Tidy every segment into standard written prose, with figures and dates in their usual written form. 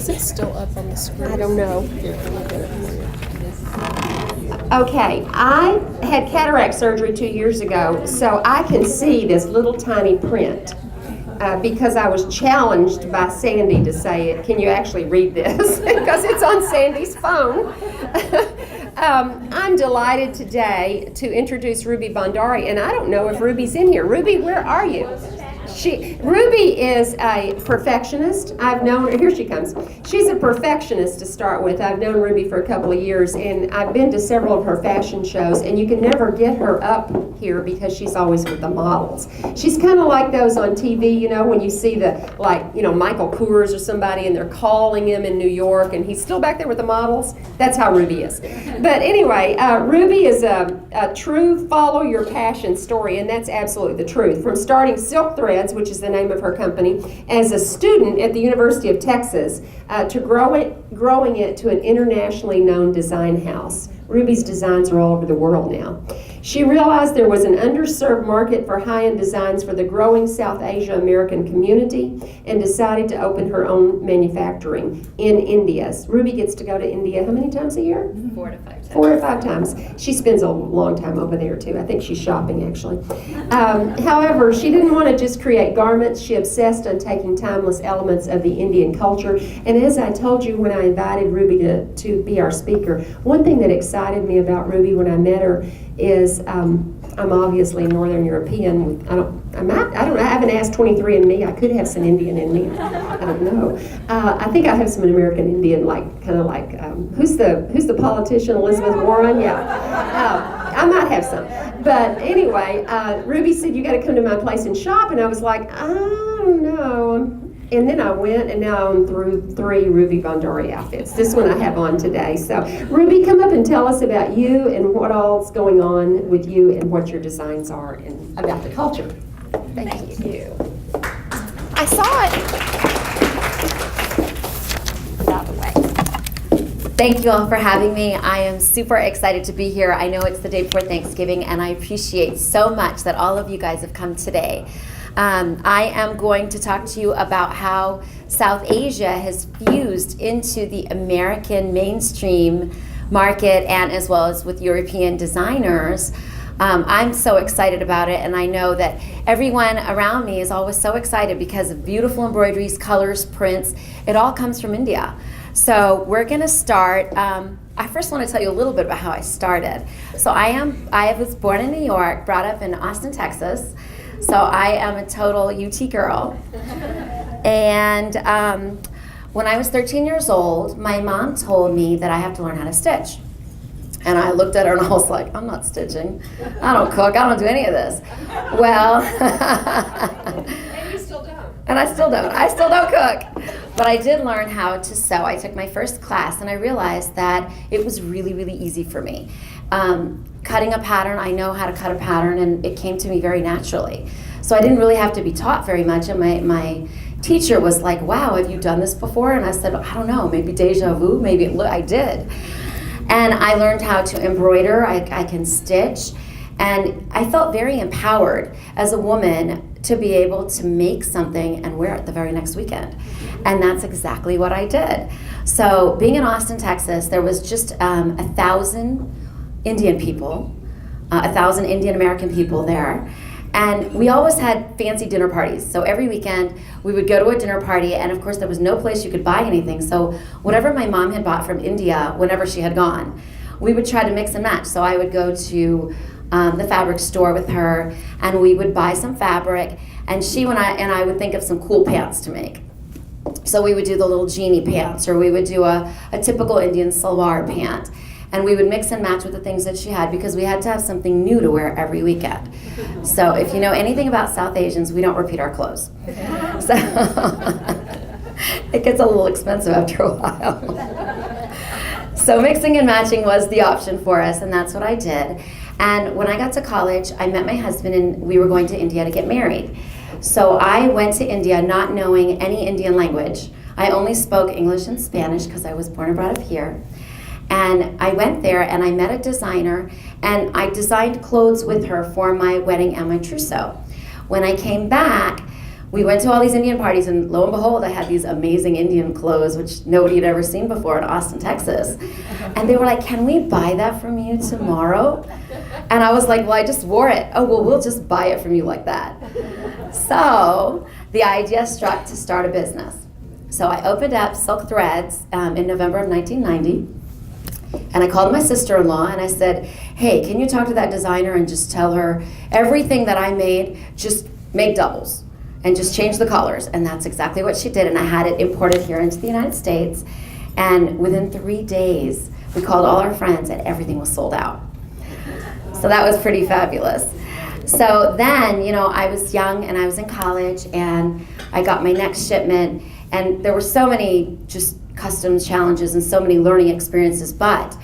Is it still up on the screen? I don't know. Here, let me get it for you. Okay, I had cataract surgery 2 years ago, so I can see this little tiny print because I was challenged by Sandy to say it. Can you actually read this? Because it's on Sandy's phone. I'm delighted today to introduce Ruby Bhandari, and I don't know if Ruby's in here. Ruby, where are you? Ruby is a perfectionist. I've known her, here she comes. She's a perfectionist to start with. I've known Ruby for a couple of years, and I've been to several of her fashion shows, and you can never get her up here because she's always with the models. She's kind of like those on TV, you know, when you see Michael Kors or somebody, and they're calling him in New York, and he's still back there with the models. That's how Ruby is. But anyway, Ruby is a true follow your passion story, and that's absolutely the truth. From starting Silk Threads, which is the name of her company, as a student at the University of Texas, to growing it to an internationally known design house. Ruby's designs are all over the world now. She realized there was an underserved market for high-end designs for the growing South Asia American community and decided to open her own manufacturing in India. Ruby gets to go to India how many times a year? 4 to 5 times. 4 or 5 times. She spends a long time over there too. I think she's shopping actually. However, she didn't want to just create garments. She obsessed on taking timeless elements of the Indian culture. And as I told you when I invited Ruby to be our speaker, one thing that excited me about Ruby when I met her is I'm obviously Northern European. I don't know. I haven't asked 23andMe. I could have some Indian in me. I don't know. I think I have some American Indian, who's the politician? Elizabeth Warren. Yeah. I might have some. But anyway, Ruby said you got to come to my place and shop, and I was like, I don't know. And then I went, and now I own 3 Ruby Bhandari outfits. This one I have on today. So, Ruby, come up and tell us about you and what all's going on with you and what your designs are and about the culture. Thank you. I saw it. Out of the way. Thank you all for having me. I am super excited to be here. I know it's the day before Thanksgiving, and I appreciate so much that all of you guys have come today. I am going to talk to you about how South Asia has fused into the American mainstream market and as well as with European designers. I'm so excited about it, and I know that everyone around me is always so excited because of beautiful embroideries, colors, prints. It all comes from India. So we're going to start. I first want to tell you a little bit about how I started. So I was born in New York, brought up in Austin, Texas. So I am a total UT girl. And when I was 13 years old, my mom told me that I have to learn how to stitch. And I looked at her and I was like, I'm not stitching. I don't cook. I don't do any of this. Well, And you still don't. and I still don't. I still don't cook. But I did learn how to sew. I took my first class and I realized that it was really, really easy for me. Cutting a pattern, I know how to cut a pattern, and it came to me very naturally. So I didn't really have to be taught very much, and my teacher was like, wow, have you done this before? And I said, I don't know, maybe deja vu, maybe I did. And I learned how to embroider, I can stitch, and I felt very empowered as a woman to be able to make something and wear it the very next weekend. And that's exactly what I did. So being in Austin, Texas, there was just 1,000 Indian people, 1,000 Indian American people there. And we always had fancy dinner parties. So every weekend we would go to a dinner party, and of course there was no place you could buy anything. So whatever my mom had bought from India, whenever she had gone, we would try to mix and match. So I would go to the fabric store with her, and we would buy some fabric, and I would think of some cool pants to make. So we would do the little genie pants, or we would do a typical Indian salwar pant. And we would mix and match with the things that she had because we had to have something new to wear every weekend. So if you know anything about South Asians, we don't repeat our clothes. So it gets a little expensive after a while. So mixing and matching was the option for us, and that's what I did. And when I got to college, I met my husband, and we were going to India to get married. So I went to India not knowing any Indian language. I only spoke English and Spanish because I was born and brought up here. And I went there and I met a designer, and I designed clothes with her for my wedding and my trousseau. When I came back, we went to all these Indian parties, and lo and behold, I had these amazing Indian clothes, which nobody had ever seen before in Austin, Texas. And they were like, can we buy that from you tomorrow? And I was like, well, I just wore it. Oh, well, we'll just buy it from you like that. So the idea struck to start a business. So I opened up Silk Threads in November of 1990. And I called my sister-in-law and I said, hey, can you talk to that designer and just tell her everything that I made, just make doubles and just change the colors. And that's exactly what she did. And I had it imported here into the United States. And within 3 days, we called all our friends and everything was sold out. So that was pretty fabulous. So then, you know, I was young and I was in college and I got my next shipment. And there were so many just customs challenges and so many learning experiences, but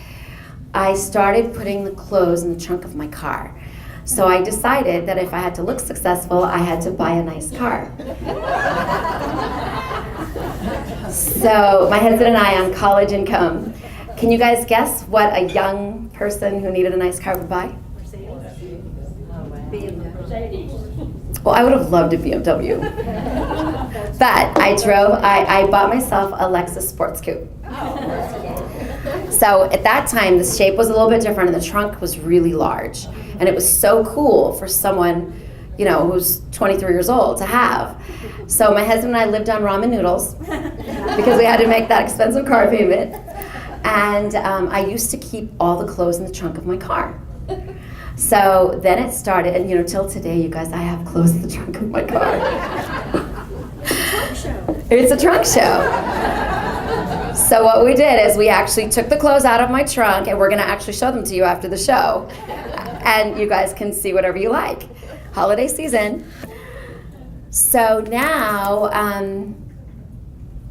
I started putting the clothes in the trunk of my car. So I decided that if I had to look successful, I had to buy a nice car. So my husband and I on college income. Can you guys guess what a young person who needed a nice car would buy? Well, I would have loved a BMW. But I bought myself a Lexus Sports Coupe. So at that time, the shape was a little bit different and the trunk was really large. And it was so cool for someone, you know, who's 23 years old to have. So my husband and I lived on ramen noodles because we had to make that expensive car payment. And I used to keep all the clothes in the trunk of my car. So then it started, and you know, till today, you guys, I have clothes in the trunk of my car. It's a trunk show. So what we did is we actually took the clothes out of my trunk, and we're going to actually show them to you after the show. And you guys can see whatever you like. Holiday season. So now,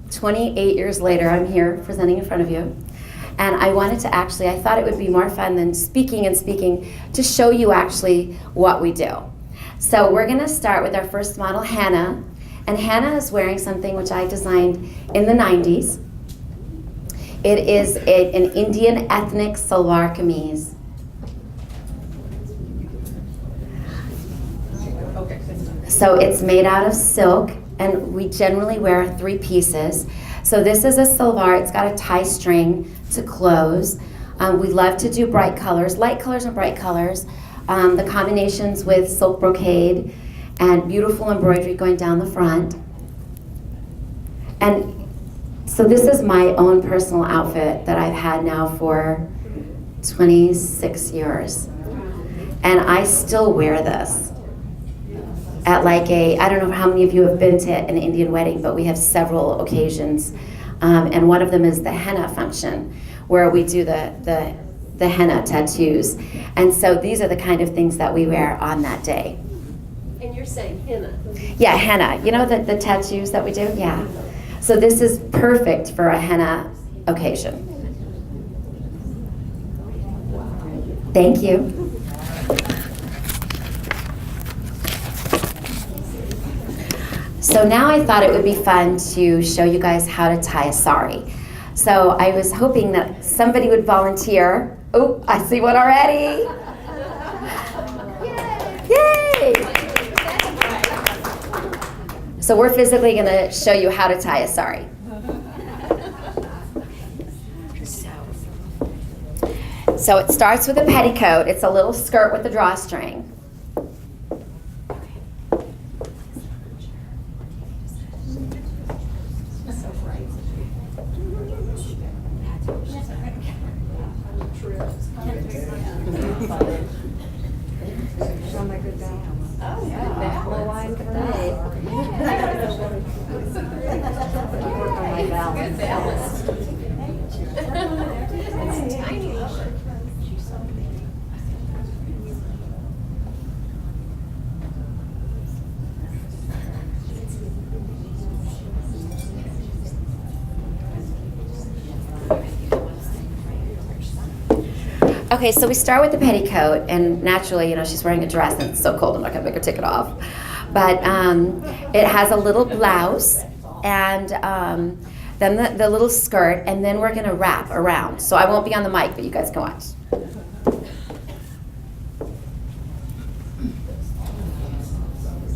28 years later, I'm here presenting in front of you. And I wanted to actually, I thought it would be more fun than speaking, to show you actually what we do. So we're going to start with our first model, Hannah. And Hannah is wearing something which I designed in the 90s. It is an Indian ethnic salwar kameez. So it's made out of silk, and we generally wear 3 pieces. So this is a salwar. It's got a tie string to close. We love to do bright colors, light colors and bright colors. The combinations with silk brocade and beautiful embroidery going down the front. And so this is my own personal outfit that I've had now for 26 years. And I still wear this at like I don't know how many of you have been to an Indian wedding, but we have several occasions. And one of them is the henna function, where we do the henna tattoos. And so these are the kind of things that we wear on that day. And you're saying henna? Yeah, henna. You know the tattoos that we do? Yeah. So this is perfect for a henna occasion. Thank you. So now I thought it would be fun to show you guys how to tie a sari. So I was hoping that somebody would volunteer. Oh, I see one already. Yay! So we're physically going to show you how to tie a sari. So it starts with a petticoat. It's a little skirt with a drawstring. Okay, so we start with the petticoat, and naturally, you know, she's wearing a dress and it's so cold, I'm not gonna make her take it off. But it has a little blouse and then the little skirt, and then we're gonna wrap around. So I won't be on the mic, but you guys can watch.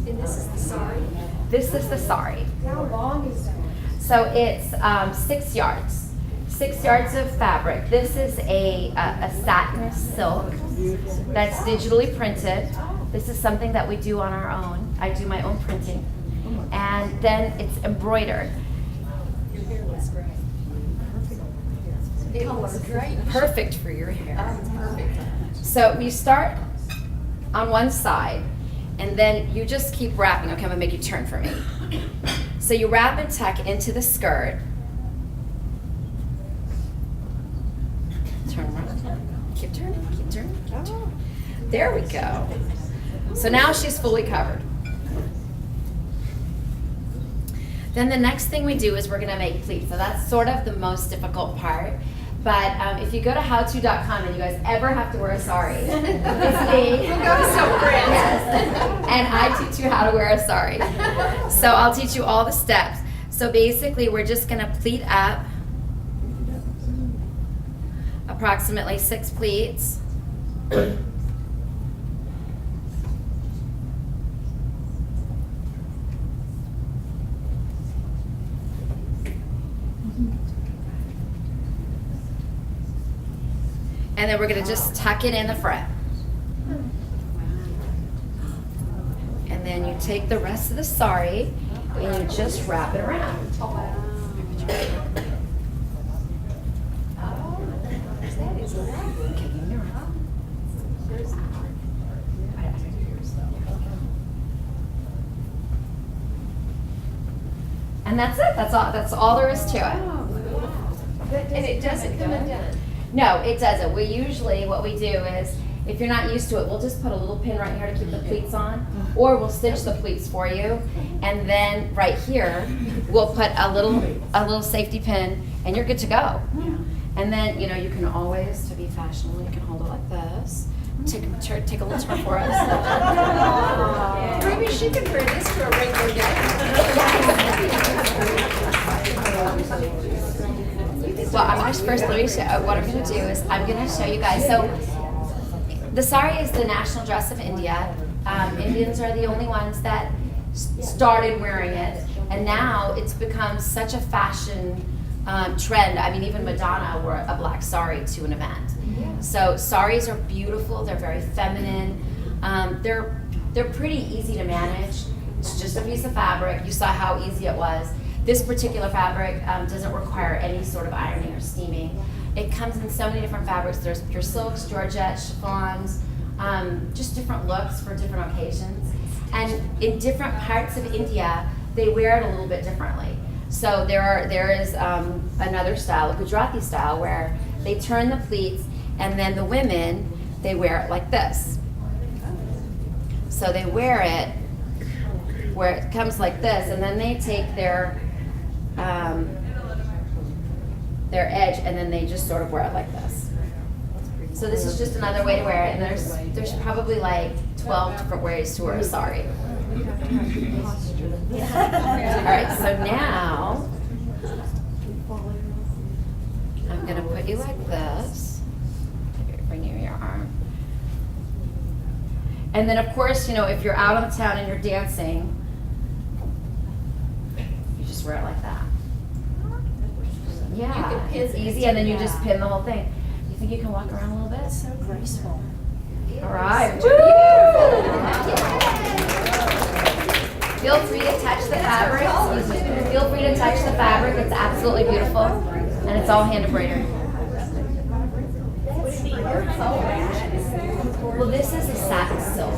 And this is the sari? this is the sari. How long is that? So it's 6 yards. 6 yards of fabric. This is a satin silk that's digitally printed. This is something that we do on our own. I do my own printing. And then it's embroidered. Your hair looks great. It looks great. Perfect for your hair. It's perfect. So you start on one side, and then you just keep wrapping. Okay, I'm gonna make you turn for me. So you wrap and tuck into the skirt. Turn around. Keep turning, keep turning. Keep turning. There we go. So now she's fully covered. Then the next thing we do is we're gonna make pleats. So that's sort of the most difficult part. But if you go to howto.com and you guys ever have to wear a sari, it's me. We'll go to some friends. Yes. And I teach you how to wear a sari. So I'll teach you all the steps. So basically we're just gonna pleat up approximately 6 pleats. And then we're gonna just tuck it in the front. And then you take the rest of the sari and you just wrap it around. And that's it. That's all there is to it. And it doesn't come undone. No, it doesn't. We usually, what we do is, if you're not used to it, we'll just put a little pin right here to keep the pleats on, or we'll stitch the pleats for you, and then right here, we'll put a little safety pin, and you're good to go. And then, you can always, to be fashionable, you can hold it like this. Take a little turn for us. Ruby, she could wear this to a regular day. Well, I'm going to first, let me show, what I'm going to do is I'm going to show you guys. So the sari is the national dress of India. Indians are the only ones that started wearing it. And now it's become such a fashion trend. I mean, even Madonna wore a black sari to an event. So saris are beautiful. They're very feminine. They're pretty easy to manage. It's just a piece of fabric. You saw how easy it was. This particular fabric doesn't require any sort of ironing or steaming. It comes in so many different fabrics. There's pure silks, georgettes, chiffons, just different looks for different occasions. And in different parts of India, they wear it a little bit differently. So there is another style, a Gujarati style, where they turn the pleats, and then the women, they wear it like this. So they wear it where it comes like this, and then they take their edge, and then they just sort of wear it like this. So this is just another way to wear it, and there's probably like 12 different ways to wear a sari. All right, so now I'm gonna put you like this. Bring you your arm. And then of course, if you're out on the town and you're dancing, you just wear it like that. Yeah, it's easy, and then you just pin the whole thing. You think you can walk around a little bit? So graceful. All right. Woo! Feel free to touch the fabric. Feel free to touch the fabric. It's absolutely beautiful, and it's all hand embroidered. Well, this is a satin silk.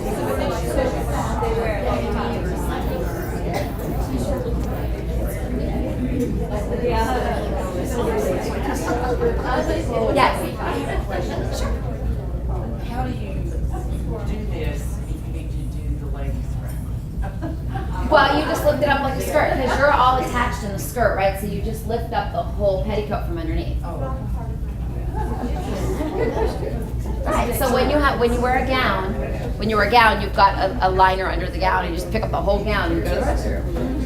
Yes. How do you do this if you need to do the ladies' round? Well, you just lift it up like a skirt, because you're all attached in the skirt, right? So you just lift up the whole petticoat from underneath. Right. So when you wear a gown, you've got a liner under the gown, and you just pick up the whole gown and you go to the rest of your room.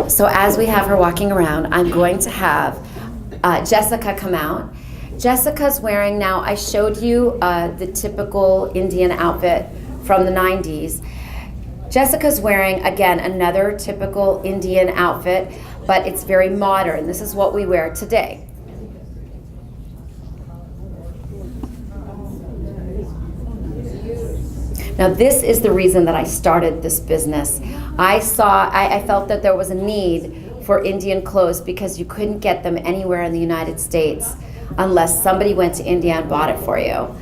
So as we have her walking around, I'm going to have Jessica come out, Jessica's wearing now, I showed you the typical Indian outfit from the 90s. Jessica's wearing, again, another typical Indian outfit, but it's very modern. This is what we wear today. Now this is the reason that I started this business. I felt that there was a need for Indian clothes because you couldn't get them anywhere in the United States unless somebody went to India and bought it for you.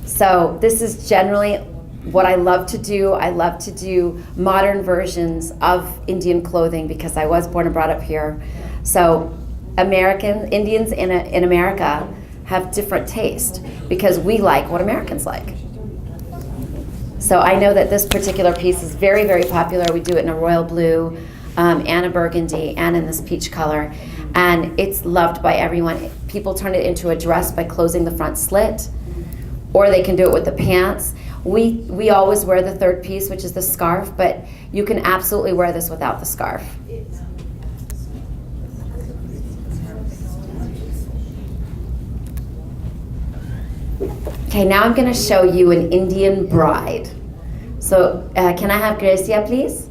So this is generally what I love to do. I love to do modern versions of Indian clothing because I was born and brought up here. So Indians in America have different taste because we like what Americans like. So I know that this particular piece is very, very popular. We do it in a royal blue, and a burgundy, and in this peach color. And it's loved by everyone. People turn it into a dress by closing the front slit, or they can do it with the pants. We always wear the third piece, which is the scarf, but you can absolutely wear this without the scarf. Okay, now I'm going to show you an Indian bride. So can I have Gracia, please?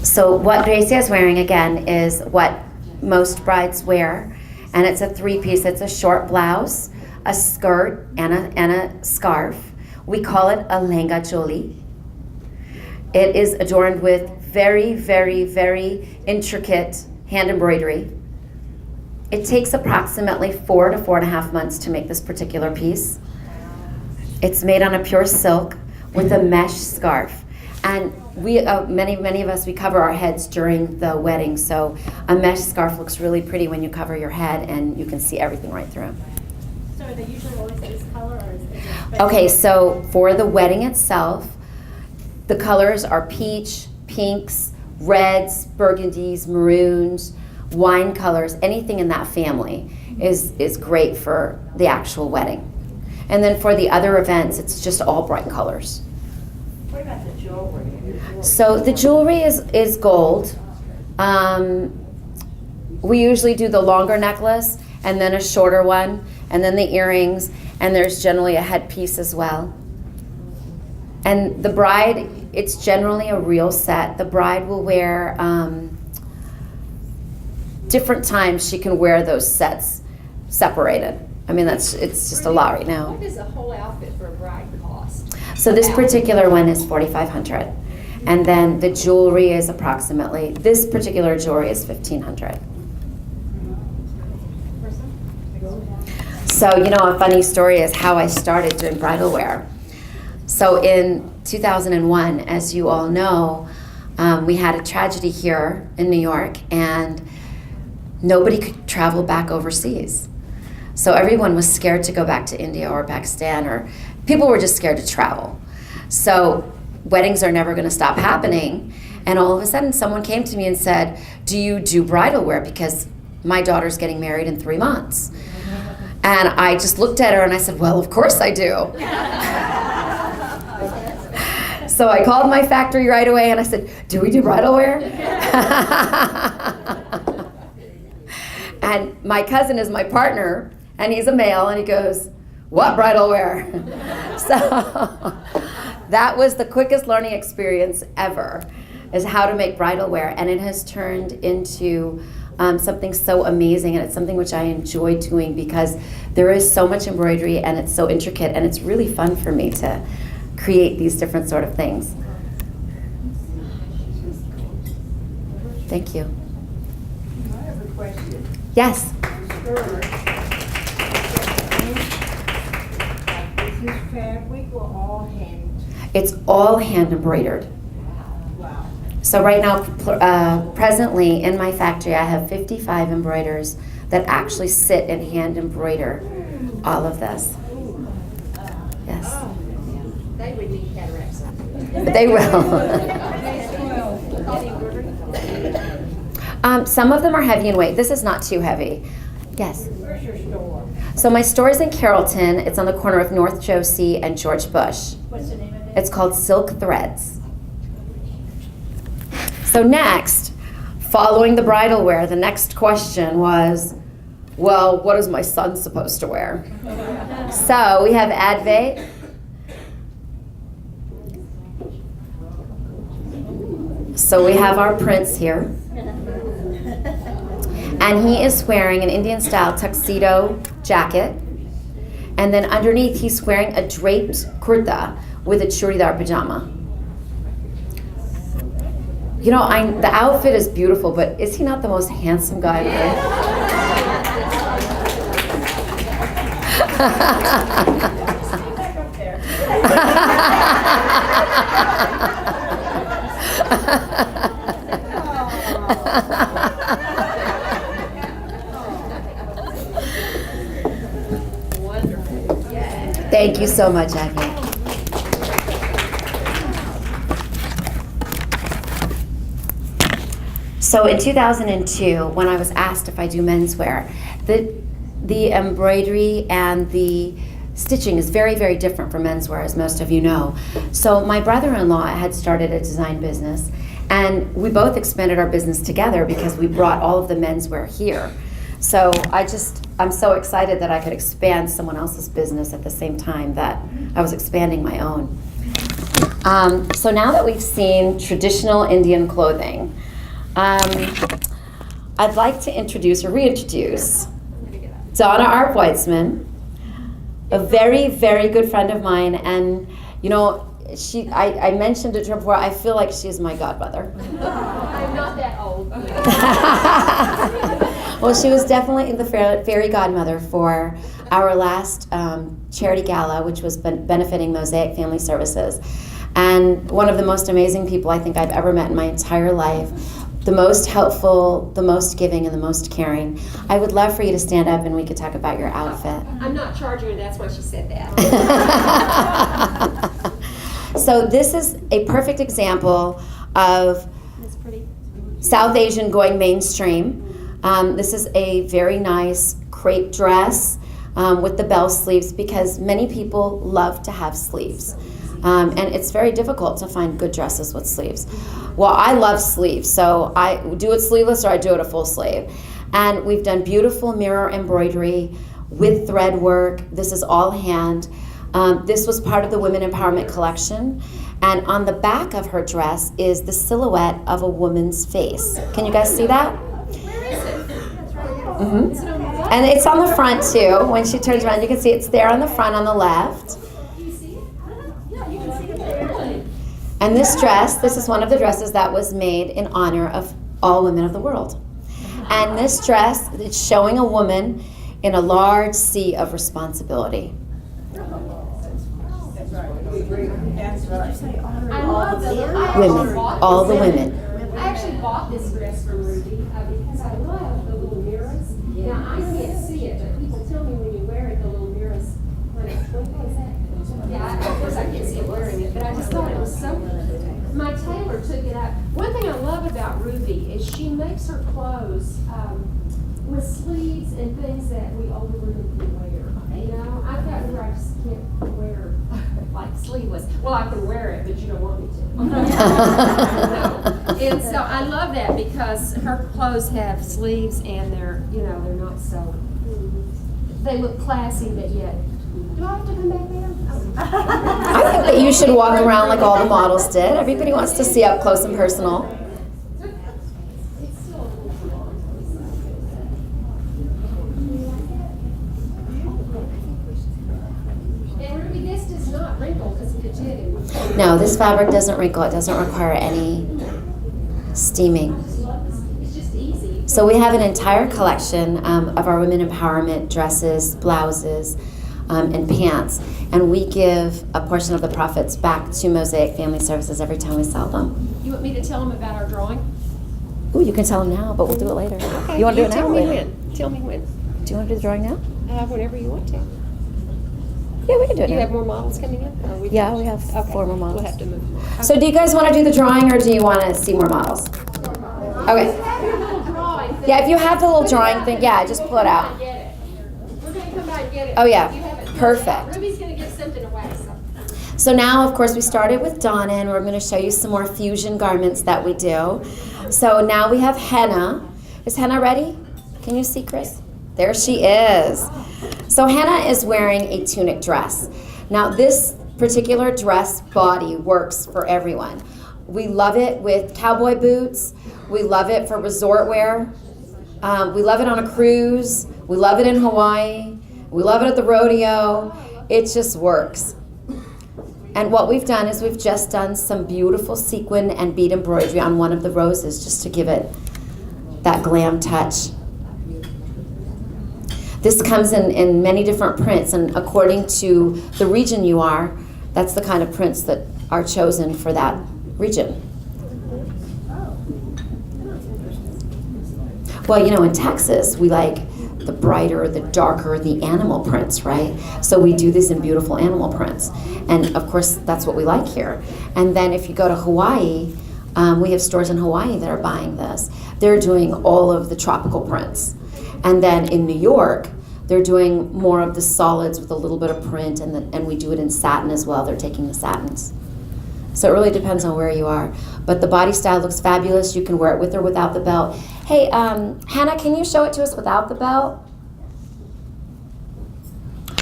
So what Gracia is wearing, again, is what most brides wear, and it's a three-piece. It's a short blouse, a skirt, and a scarf. We call it a lehenga choli. It is adorned with very, very, very intricate hand embroidery. It takes approximately 4 to 4.5 months to make this particular piece. It's made on a pure silk with a mesh scarf. And we, many of us, we cover our heads during the wedding, so a mesh scarf looks really pretty when you cover your head and you can see everything right through. So are they usually always this color, or is it? Okay, so for the wedding itself, the colors are peach, pinks, reds, burgundies, maroons, wine colors. Anything in that family is great for the actual wedding. And then for the other events, it's just all bright colors. What about the jewelry? So the jewelry is gold. We usually do the longer necklace and then a shorter one, and then the earrings, and there's generally a headpiece as well. And the bride, it's generally a real set. The bride will wear, different times she can wear those sets separated. I mean, it's just a lot right now. What does a whole outfit for a bride cost? So this particular one is $4,500. And then the jewelry is approximately, this particular jewelry is $1,500. So, you know, a funny story is how I started doing bridal wear. So in 2001, as you all know, we had a tragedy here in New York, and nobody could travel back overseas. So everyone was scared to go back to India or Pakistan, or people were just scared to travel. So weddings are never going to stop happening. And all of a sudden someone came to me and said, do you do bridal wear? Because my daughter's getting married in 3 months. And I just looked at her and I said, well, of course I do. So I called my factory right away and I said, do we do bridal wear? And my cousin is my partner, and he's a male, and he goes, what bridal wear? So that was the quickest learning experience ever, is how to make bridal wear. And it has turned into something so amazing, and it's something which I enjoy doing because there is so much embroidery and it's so intricate, and it's really fun for me to create these different sort of things. Thank you. I have a question. Yes. Is this fabric or all hand? It's all hand embroidered. Wow. So right now, presently in my factory, I have 55 embroiders that actually sit and hand embroider all of this. Yes. They would need cataracts. They will. Some of them are heavy in weight. This is not too heavy. Yes. Where's your store? So my store is in Carrollton. It's on the corner of North Josie and George Bush. What's the name of it? It's called Silk Threads. So next, following the bridal wear, the next question was, well, what is my son supposed to wear? So we have Advait. So we have our prince here. And he is wearing an Indian style tuxedo jacket. And then underneath he's wearing a draped kurta with a churidar pajama. You know, the outfit is beautiful, but is he not the most handsome guy ever? Thank you so much, Aggie. So in 2002, when I was asked if I do menswear, the embroidery and the stitching is very, very different from menswear, as most of you know. So my brother-in-law had started a design business, and we both expanded our business together because we brought all of the menswear here. So I'm so excited that I could expand someone else's business at the same time that I was expanding my own. So now that we've seen traditional Indian clothing, I'd like to introduce or reintroduce Donna Arp Weitzman, a very, very good friend of mine, and you know, I mentioned it to her before, I feel like she's my godmother. I'm not that old. Well, she was definitely the fairy godmother for our last charity gala, which was benefiting Mosaic Family Services. And one of the most amazing people I think I've ever met in my entire life. The most helpful, the most giving, and the most caring. I would love for you to stand up and we could talk about your outfit. I'm not charging her, that's why she said that. So this is a perfect example of That's pretty. South Asian going mainstream. This is a very nice crepe dress with the bell sleeves because many people love to have sleeves. And it's very difficult to find good dresses with sleeves. Well, I love sleeves, so I do it sleeveless or I do it a full sleeve. And we've done beautiful mirror embroidery with thread work. This is all hand. This was part of the Women Empowerment Collection. And on the back of her dress is the silhouette of a woman's face. Can you guys see that? Where is it? Mm-hmm. Is it on the left? And it's on the front too. When she turns around, you can see it's there on the front on the left. Do you see it? Yeah, you can see it there. And this dress, this is one of the dresses that was made in honor of all women of the world. And this dress, it's showing a woman in a large sea of responsibility. I love the Women, all the women. I actually bought this dress from Ruby because I love the little mirrors. Now, I can't see it, but people tell me when you wear it, the little mirrors kind of twinkle. Is that? Yeah, of course I can't see it wearing it, but I just thought it was so. My tailor took it out. One thing I love about Ruby is she makes her clothes with sleeves and things that we older women can wear. You know, I've gotten where I just can't wear like sleeveless. Well, I can wear it, but you don't want me to. No. And so I love that because her clothes have sleeves and they're, you know, they're not so. They look classy, but yet. Do I have to come back there? I think that you should walk around like all the models did. Everybody wants to see up close and personal. It's still. And Ruby, this does not wrinkle because it did. No, this fabric doesn't wrinkle. It doesn't require any steaming. It's just easy. So we have an entire collection of our women empowerment dresses, blouses, and pants, and we give a portion of the profits back to Mosaic Family Services every time we sell them. You want me to tell them about our drawing? Ooh, you can tell them now, but we'll do it later. Okay. You want to do it now? Tell or me later? when. Tell me when. Do you want to do the drawing now? Whenever you want to. Yeah, we can do it You now. have more models coming in? Or Yeah, we have Okay. 4 more models. We'll have to move. So do you guys want to do the drawing or do you want to see more models? Okay. Have your little drawing thing. Yeah, if you have the little drawing thing, yeah, just pull it out. Get it. We're going to come by and get it. Oh, yeah. You have it. Perfect. Ruby's going to give something away. So. So now, of course, we started with Donna, and we're going to show you some more fusion garments that we do. So now we have Henna. Is Henna ready? Can you see, Chris? There she is. So Henna is wearing a tunic dress. Now this particular dress body works for everyone. We love it with cowboy boots. We love it for resort wear. We love it on a cruise. We love it in Hawaii. We love it at the rodeo. It just works. And what we've done is we've just done some beautiful sequin and bead embroidery on one of the roses just to give it that glam touch. This comes in many different prints, and according to the region you are, that's the kind of prints that are chosen for that region. Well, you know, in Texas, we like the brighter, the darker, the animal prints, right? So we do this in beautiful animal prints. And of course, that's what we like here. And then if you go to Hawaii, we have stores in Hawaii that are buying this. They're doing all of the tropical prints. And then in New York, they're doing more of the solids with a little bit of print, and we do it in satin as well. They're taking the satins. So it really depends on where you are. But the body style looks fabulous. You can wear it with or without the belt. Hey, Hannah, can you show it to us without the belt?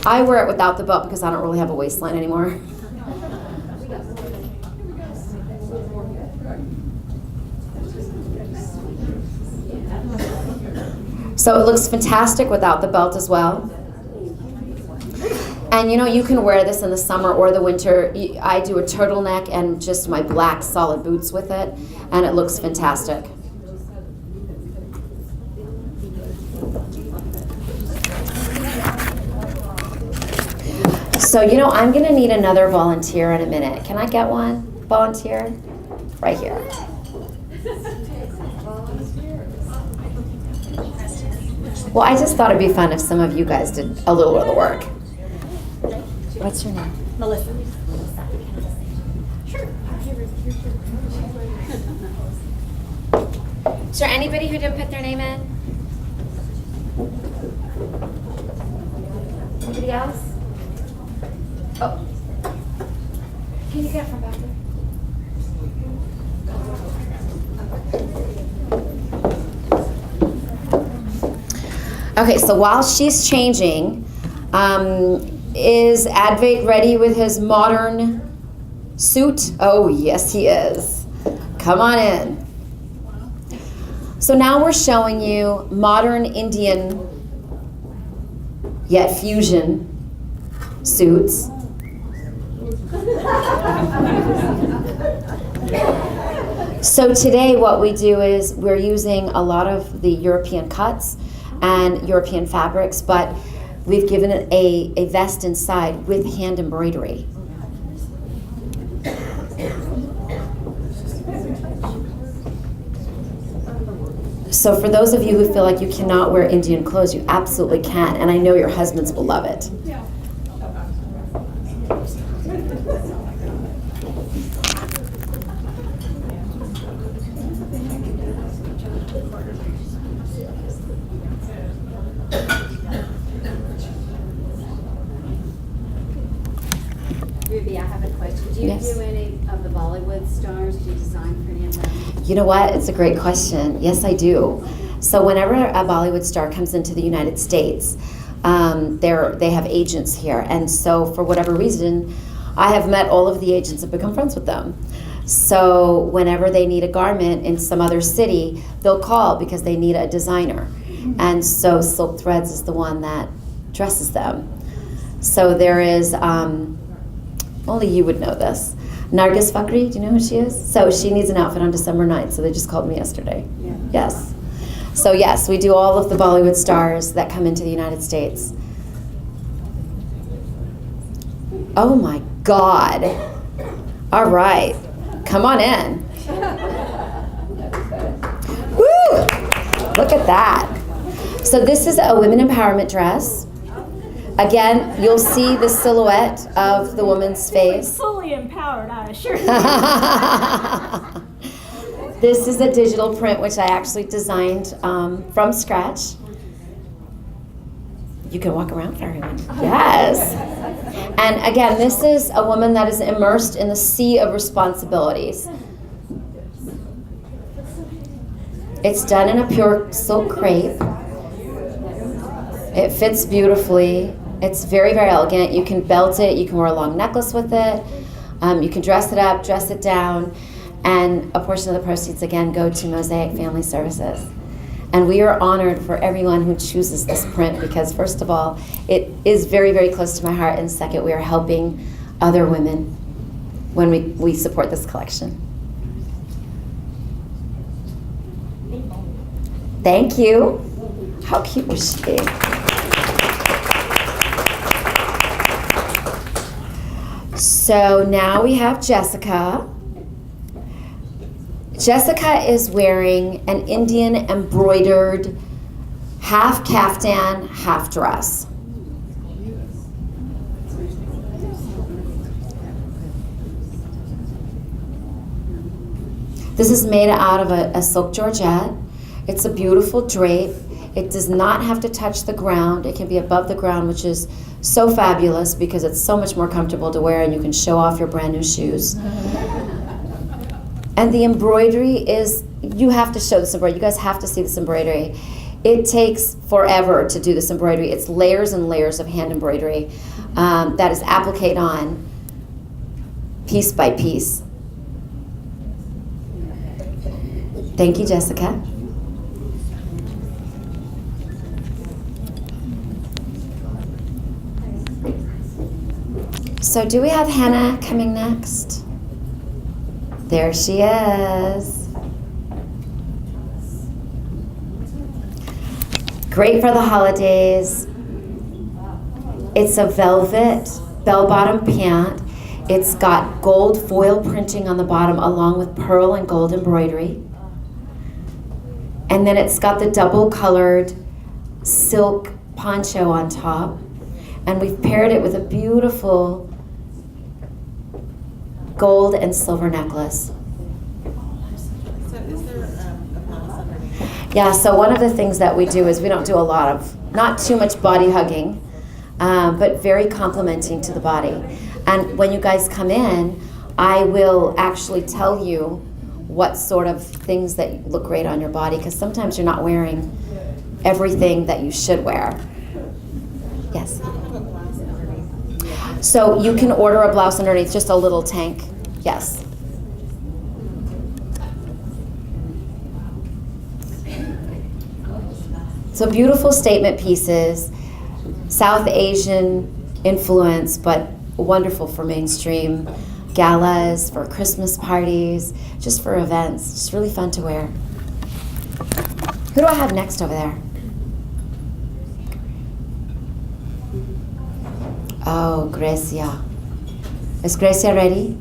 I wear it without the belt because I don't really have a waistline anymore. So it looks fantastic without the belt as well. And you know, you can wear this in the summer or the winter. I do a turtleneck and just my black solid boots with it, and it looks fantastic. So, you know, I'm gonna need another volunteer in a minute. Can I get one volunteer? Right here. Well, I just thought it'd be fun if some of you guys did a little bit of the work. What's your name? Melissa. Is there anybody who didn't put their name in? Anybody else? Oh. Can you get from back there? Okay, so while she's changing, is Advait ready with his modern suit? Oh, yes, he is. Come on in. So now we're showing you modern Indian, yet fusion suits. So today what we do is we're using a lot of the European cuts and European fabrics, but we've given it a vest inside with hand embroidery. So for those of you who feel like you cannot wear Indian clothes, you absolutely can, and I know your husbands will love it. Ruby, I have a question. Do you Yes. do any of the Bollywood stars? Do you design for any of them? You know what? It's a great question. Yes, I do. So whenever a Bollywood star comes into the United States, they have agents here. And so for whatever reason, I have met all of the agents and become friends with them. So whenever they need a garment in some other city, they'll call because they need a designer. And so Silk Threads is the one that dresses them. So there is, only you would know this, Nargis Fakri, do you know who she is? So she needs an outfit on December 9th, so they just called me yesterday. Yeah. Yes. So yes, we do all of the Bollywood stars that come into the United States. Oh my God. All right, come on in. Woo! Look at that. So this is a women empowerment dress. Again, you'll see the silhouette of the woman's face. Fully empowered, I assure you. This is a digital print which I actually designed from scratch. You can walk around for everyone. Yes. And again, this is a woman that is immersed in the sea of responsibilities. It's done in a pure silk crepe. It fits beautifully. It's very, very elegant. You can belt it. You can wear a long necklace with it. You can dress it up, dress it down. And a portion of the proceeds, again, go to Mosaic Family Services. And we are honored for everyone who chooses this print because, first of all, it is very, very close to my heart. And second, we are helping other women when we support this collection. Thank you. How cute was she? So now we have Jessica. Jessica is wearing an Indian embroidered half caftan, half dress. This is made out of a silk georgette. It's a beautiful drape. It does not have to touch the ground. It can be above the ground, which is so fabulous because it's so much more comfortable to wear and you can show off your brand new shoes. And the embroidery is, you have to show this embroidery. You guys have to see this embroidery. It takes forever to do this embroidery. It's layers and layers of hand embroidery that is appliqued on piece by piece. Thank you, Jessica. So do we have Hannah coming next? There she is. Great for the holidays. It's a velvet bell-bottom pant. It's got gold foil printing on the bottom along with pearl and gold embroidery. And then it's got the double-colored silk poncho on top. And we've paired it with a beautiful gold and silver necklace. So is there a blouse underneath? Yeah, so one of the things that we do is we don't do a lot of, not too much body hugging, but very complimenting to the body. And when you guys come in, I will actually tell you what sort of things that look great on your body, because sometimes you're not wearing everything that you should wear. Yes? So you can order a blouse underneath, just a little tank. Yes. So beautiful statement pieces, South Asian influence, but wonderful for mainstream galas, for Christmas parties, just for events. Just really fun to wear. Who do I have next over there? Oh, Grecia. Is Grecia ready?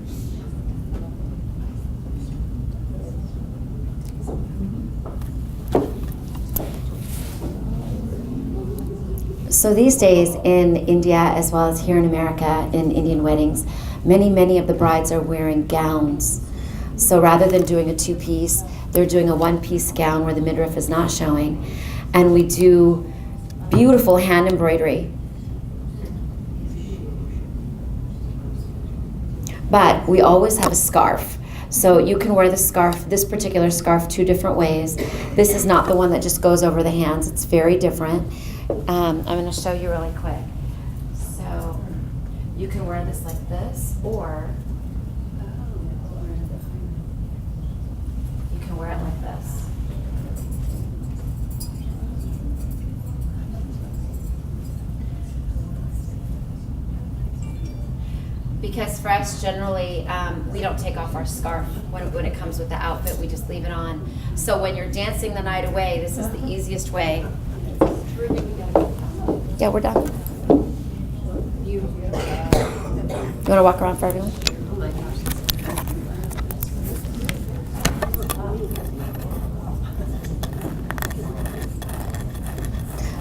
So these days in India, as well as here in America, in Indian weddings, many of the brides are wearing gowns. So rather than doing a two-piece, they're doing a one-piece gown where the midriff is not showing. And we do beautiful hand embroidery. But we always have a scarf. So you can wear the scarf, this particular scarf, two different ways. This is not the one that just goes over the hands. It's very different. I'm going to show you really quick. So you can wear this like this, or you can wear it like this. Because for us, generally, we don't take off our scarf when it comes with the outfit. We just leave it on. So when you're dancing the night away, this is the easiest way. Yeah, we're done. You want to walk around for everyone?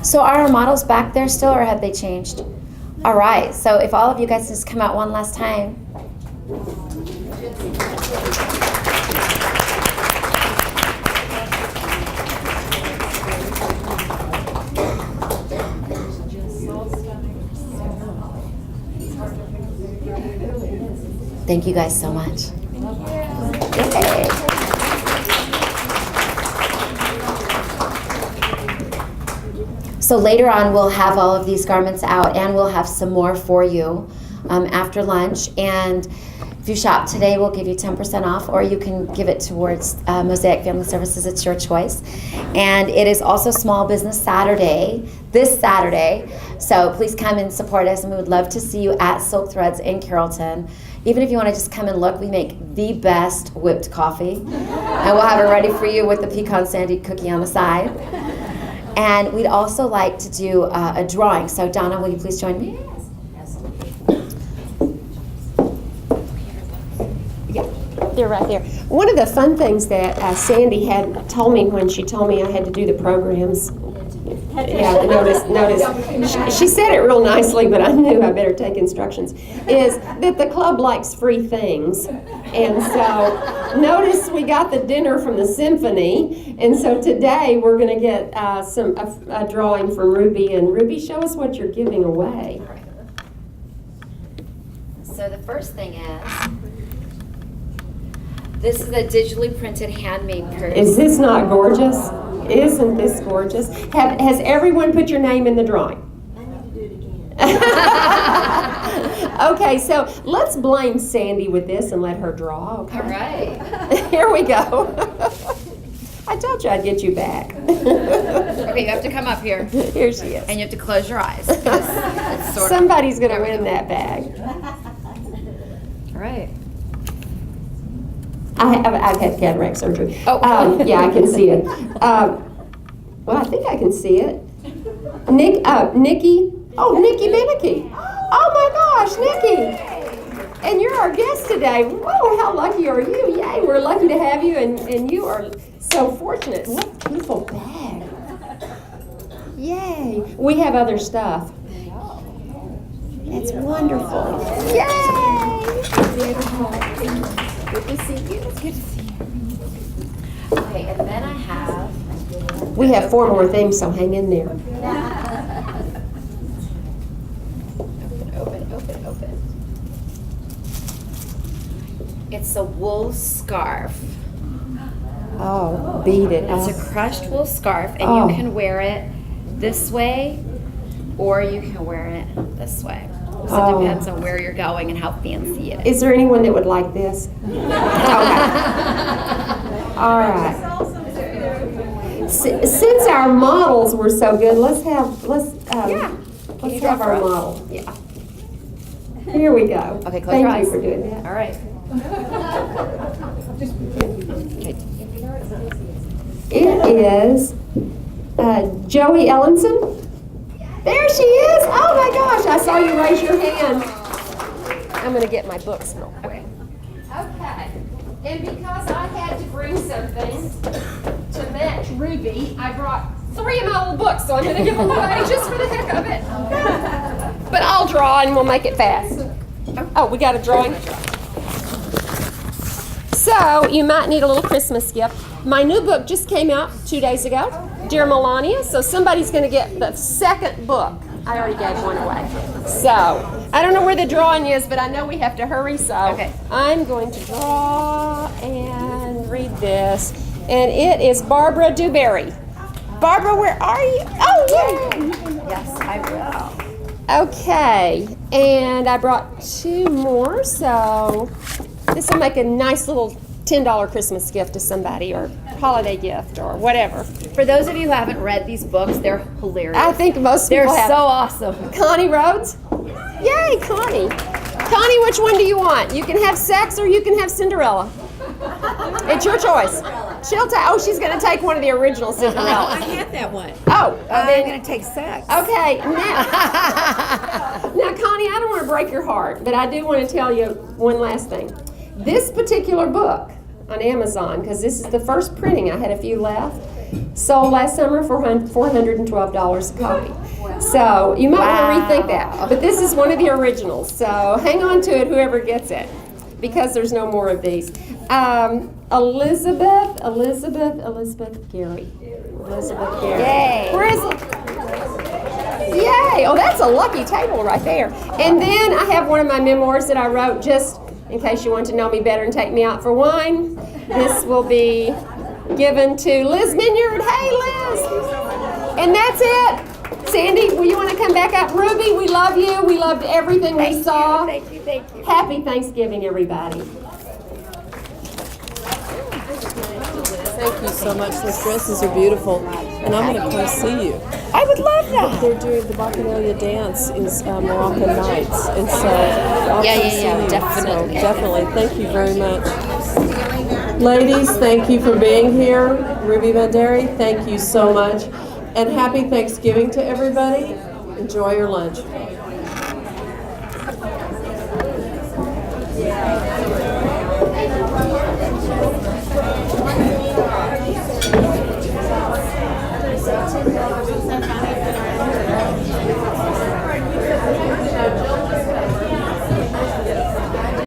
So are our models back there still, or have they changed? All right, so if all of you guys just come out one last time. Thank you guys so much. Yay. So later on, we'll have all of these garments out, and we'll have some more for you after lunch. And if you shop today, we'll give you 10% off, or you can give it towards Mosaic Family Services. It's your choice. And it is also Small Business Saturday, this Saturday. So please come and support us, and we would love to see you at Silk Threads in Carrollton. Even if you want to just come and look, we make the best whipped coffee. And we'll have it ready for you with the pecan sandy cookie on the side. And we'd also like to do a drawing. So Donna, will you please join me? Yeah, they're right there. One of the fun things that Sandy had told me when she told me I had to do the programs, yeah, notice. She said it real nicely, but I knew I better take instructions, is that the club likes free things. And so notice we got the dinner from the symphony, and so today we're going to get a drawing from Ruby. And Ruby, show us what you're giving away. So the first thing is, this is a digitally printed handmade purse. Is this not gorgeous? Isn't this gorgeous? Has everyone put your name in the drawing? I need to do it again. Okay, so let's blame Sandy with this and let her draw. Okay. All right. Here we go. I told you I'd get you back. Okay, you have to come up here. Here she is. And you have to close your eyes. It's sort of, Somebody's going to win that bag. all right. I've had cataract surgery. Oh. Yeah, I can see it. Well, I think I can see it. Nikki. Oh, Nikki Binicky. Oh my gosh, Nikki. And you're our guest today. Whoa, how lucky are you? Yay, we're lucky to have you, and you are so fortunate. What a beautiful bag. Yay. We have other stuff. It's wonderful. Yay. Good to see you. It's good to see you. Okay, and then I have. We have 4 more things, so hang in there. Open. It's a wool scarf. Oh, beat it. It's a crushed wool scarf, and Oh. you can wear it this way, or you can wear it this way. So it Oh. depends on where you're going and how fancy it is. Is there anyone that would like this? Okay. All right. Since our models were so good, let's have our model. Yeah. Here we go. Okay, close your Thank you eyes. for doing that. All right. It is Joey Ellenson. There she is. Oh my gosh, I saw you raise your hand. I'm going to get my books real quick. Okay. And because I had to bring something to match Ruby, I brought 3 of my little books, so I'm going to give them away just for the heck of it. But I'll draw and we'll make it fast. Oh, we got a drawing? So, you might need a little Christmas gift. My new book just came out 2 days ago, Dear Melania, so somebody's going to get the second book. I already gave one away. So, I don't know where the drawing is, but I know we have to hurry, so Okay. I'm going to draw and read this. And it is Barbara Dewberry. Barbara, where are you? Oh, yay! Yes, I will. Okay, and I brought 2 more, so this will make a nice little $10 Christmas gift to somebody, or holiday gift, or whatever. For those of you who haven't read these books, they're hilarious. I think most They're people have. so awesome. Connie Rhodes? Yay, Connie. Connie, which one do you want? You can have sex or you can have Cinderella. It's your choice. She's going to take one of the original I Cinderellas. had that one. Oh, I'm then, going to take sex. okay, now, Connie, I don't want to break your heart, but I do want to tell you one last thing. This particular book on Amazon, because this is the first printing, I had a few left, sold last summer for $412 a copy. So you might want to rethink that. But this is one of the originals, so hang on to it, whoever gets it, because there's no more of these. Elizabeth Gary. Elizabeth Gary. Yay. Where is it? Yay! Oh, that's a lucky table right there. And then I have one of my memoirs that I wrote just in case you want to know me better and take me out for wine. This will be given to Liz Minyard. Hey, Liz! And that's it. Sandy, will you want to come back up? Ruby, we love you. We loved everything we saw. Thank you. Happy Thanksgiving, everybody. Thank you so much. Those dresses are beautiful. And I'm going to come see you. I would love that. They're doing the Bacchanalia dance is Moroccan nights. And so I'll Yeah, come see you. definitely. So definitely. Thank you very much. Ladies, thank you for being here. Ruby Bhandari, thank you so much. And happy Thanksgiving to everybody. Enjoy your lunch.